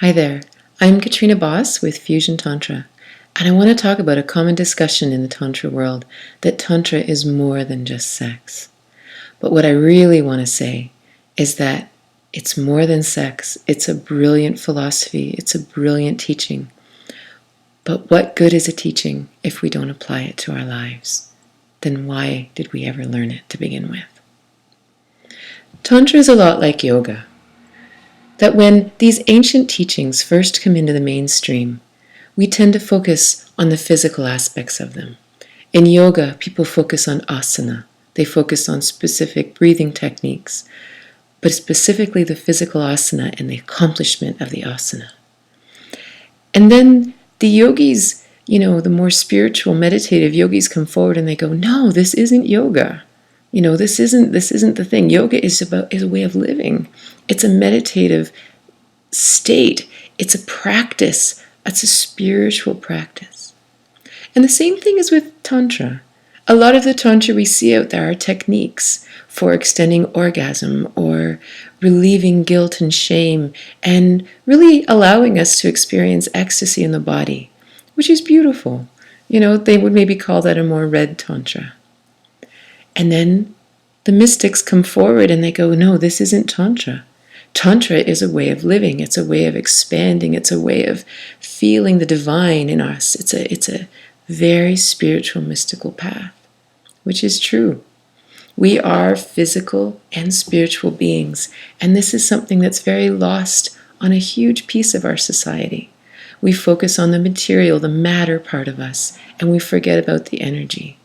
Hi there, I'm Katrina Boss with Fusion Tantra, and I want to talk about a common discussion in the Tantra world, that Tantra is more than just sex. But what I really want to say is that it's more than sex. It's a brilliant philosophy. It's a brilliant teaching. But what good is a teaching if we don't apply it to our lives? Then why did we ever learn it to begin with? Tantra is a lot like yoga. That when these ancient teachings first come into the mainstream, we tend to focus on the physical aspects of them. In yoga, people focus on asana. They focus on specific breathing techniques, but specifically the physical asana and the accomplishment of the asana. And then the yogis, the more spiritual, meditative yogis come forward and they go, no, this isn't yoga. This isn't the thing. Yoga is a way of living. It's a meditative state. It's a practice. It's a spiritual practice. And the same thing is with Tantra. A lot of the Tantra we see out there are techniques for extending orgasm or relieving guilt and shame and really allowing us to experience ecstasy in the body, which is beautiful. They would maybe call that a more red Tantra. And then the mystics come forward and they go, no, this isn't Tantra. Tantra is a way of living. It's a way of expanding. It's a way of feeling the divine in us. It's a very spiritual, mystical path, which is true. We are physical and spiritual beings, and this is something that's very lost on a huge piece of our society. We focus on the material, the matter part of us, and we forget about the energy.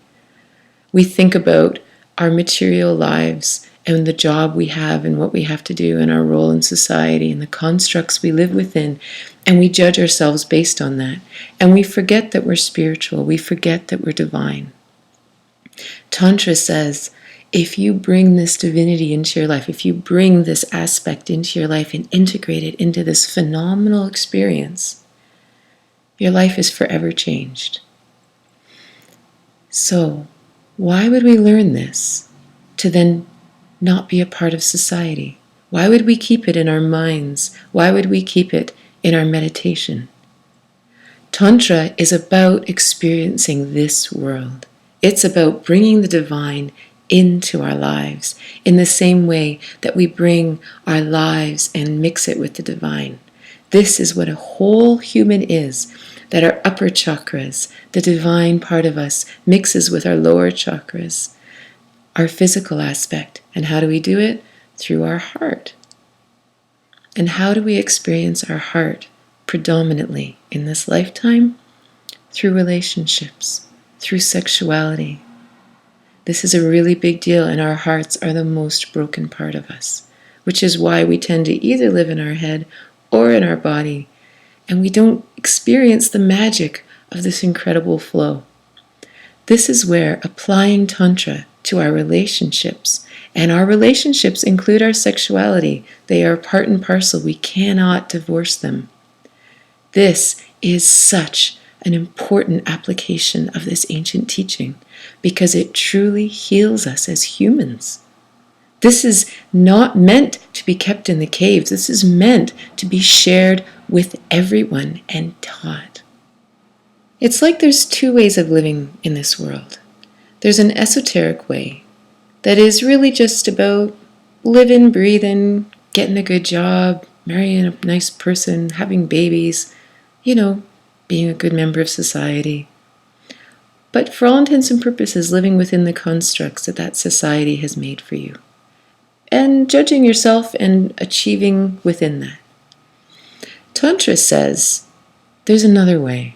We think about our material lives and the job we have and what we have to do and our role in society and the constructs we live within, and we judge ourselves based on that. And we forget that we're spiritual. We forget that we're divine. Tantra says, if you bring this divinity into your life, if you bring this aspect into your life and integrate it into this phenomenal experience, your life is forever changed. So, why would we learn this to then not be a part of society? Why would we keep it in our minds? Why would we keep it in our meditation? Tantra is about experiencing this world. It's about bringing the divine into our lives in the same way that we bring our lives and mix it with the divine. This is what a whole human is. That our upper chakras, the divine part of us, mixes with our lower chakras, our physical aspect. And how do we do it? Through our heart. And how do we experience our heart predominantly in this lifetime? Through relationships, through sexuality. This is a really big deal, and our hearts are the most broken part of us, which is why we tend to either live in our head or in our body, and we don't experience the magic of this incredible flow. This is where applying Tantra to our relationships, and our relationships include our sexuality. They are part and parcel. We cannot divorce them. This is such an important application of this ancient teaching because it truly heals us as humans. This is not meant to be kept in the caves. This is meant to be shared with everyone and taught. It's like there's two ways of living in this world. There's an esoteric way that is really just about living, breathing, getting a good job, marrying a nice person, having babies, being a good member of society. But for all intents and purposes, living within the constructs that society has made for you. And judging yourself and achieving within that. Tantra says, there's another way.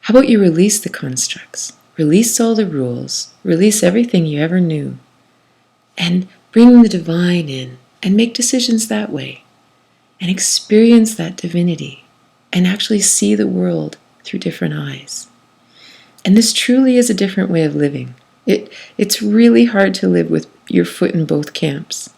How about you release the constructs? Release all the rules. Release everything you ever knew. And bring the divine in and make decisions that way. And experience that divinity. And actually see the world through different eyes. And this truly is a different way of living. It's really hard to live with your foot in both camps.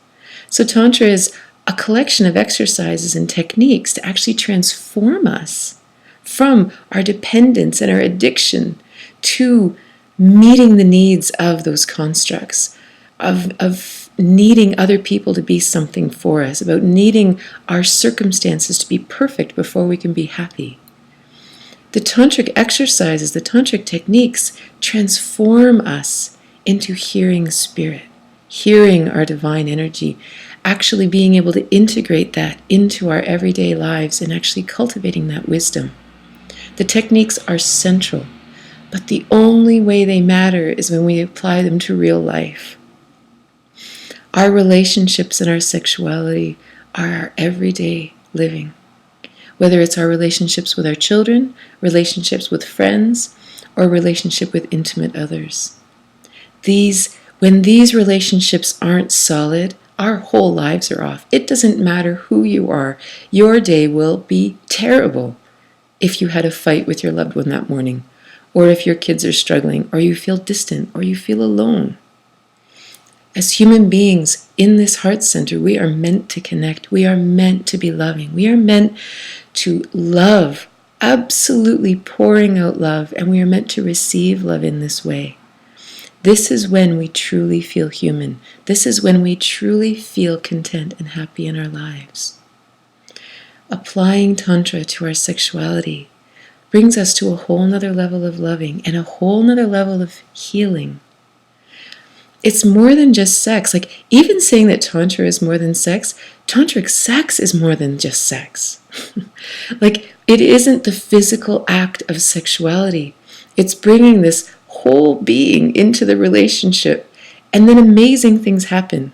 So Tantra is a collection of exercises and techniques to actually transform us from our dependence and our addiction to meeting the needs of those constructs, of needing other people to be something for us, about needing our circumstances to be perfect before we can be happy. The tantric exercises, the tantric techniques transform us into hearing spirit, hearing our divine energy, actually being able to integrate that into our everyday lives and actually cultivating that wisdom. The techniques are central, but the only way they matter is when we apply them to real life. Our relationships and our sexuality are our everyday living. Whether it's our relationships with our children, relationships with friends, or relationship with intimate others. When these relationships aren't solid, our whole lives are off. It doesn't matter who you are. Your day will be terrible if you had a fight with your loved one that morning, or if your kids are struggling, or you feel distant, or you feel alone. As human beings in this heart center, we are meant to connect. We are meant to be loving. We are meant to love, absolutely pouring out love, and we are meant to receive love in this way. This is when we truly feel human. This is when we truly feel content and happy in our lives. Applying Tantra to our sexuality brings us to a whole nother level of loving and a whole nother level of healing. It's more than just sex. Like, even saying that Tantra is more than sex, tantric sex is more than just sex. Like, it isn't the physical act of sexuality. It's bringing this whole being into the relationship, and then amazing things happen.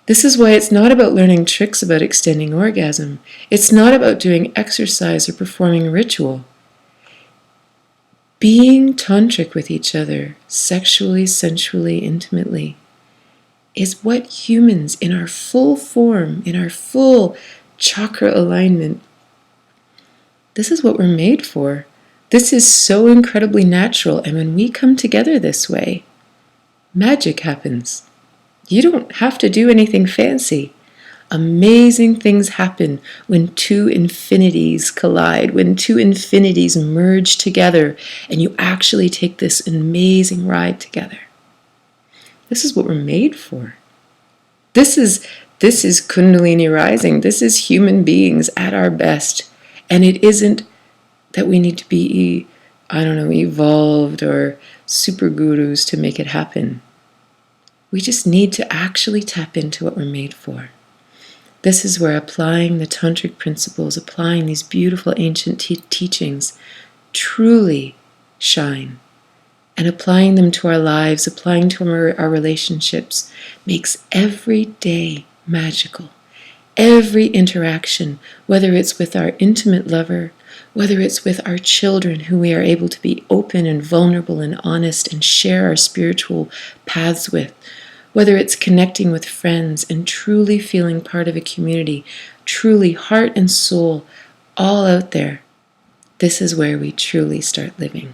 This is why it's not about learning tricks about extending orgasm. It's not about doing exercise or performing a ritual. Being tantric with each other, sexually, sensually, intimately, is what humans in our full form, in our full chakra alignment, this is what we're made for. This is so incredibly natural, and when we come together this way, magic happens. You don't have to do anything fancy. Amazing things happen when two infinities collide, when two infinities merge together, and you actually take this amazing ride together. This is what we're made for. This is Kundalini rising. This is human beings at our best. And it isn't that we need to be, evolved or super gurus to make it happen. We just need to actually tap into what we're made for. This is where applying the tantric principles, applying these beautiful ancient teachings, truly shine. And applying them to our lives, applying to our relationships, makes every day magical. Every interaction, whether it's with our intimate lover, whether it's with our children who we are able to be open and vulnerable and honest and share our spiritual paths with, whether it's connecting with friends and truly feeling part of a community, truly heart and soul, all out there, this is where we truly start living.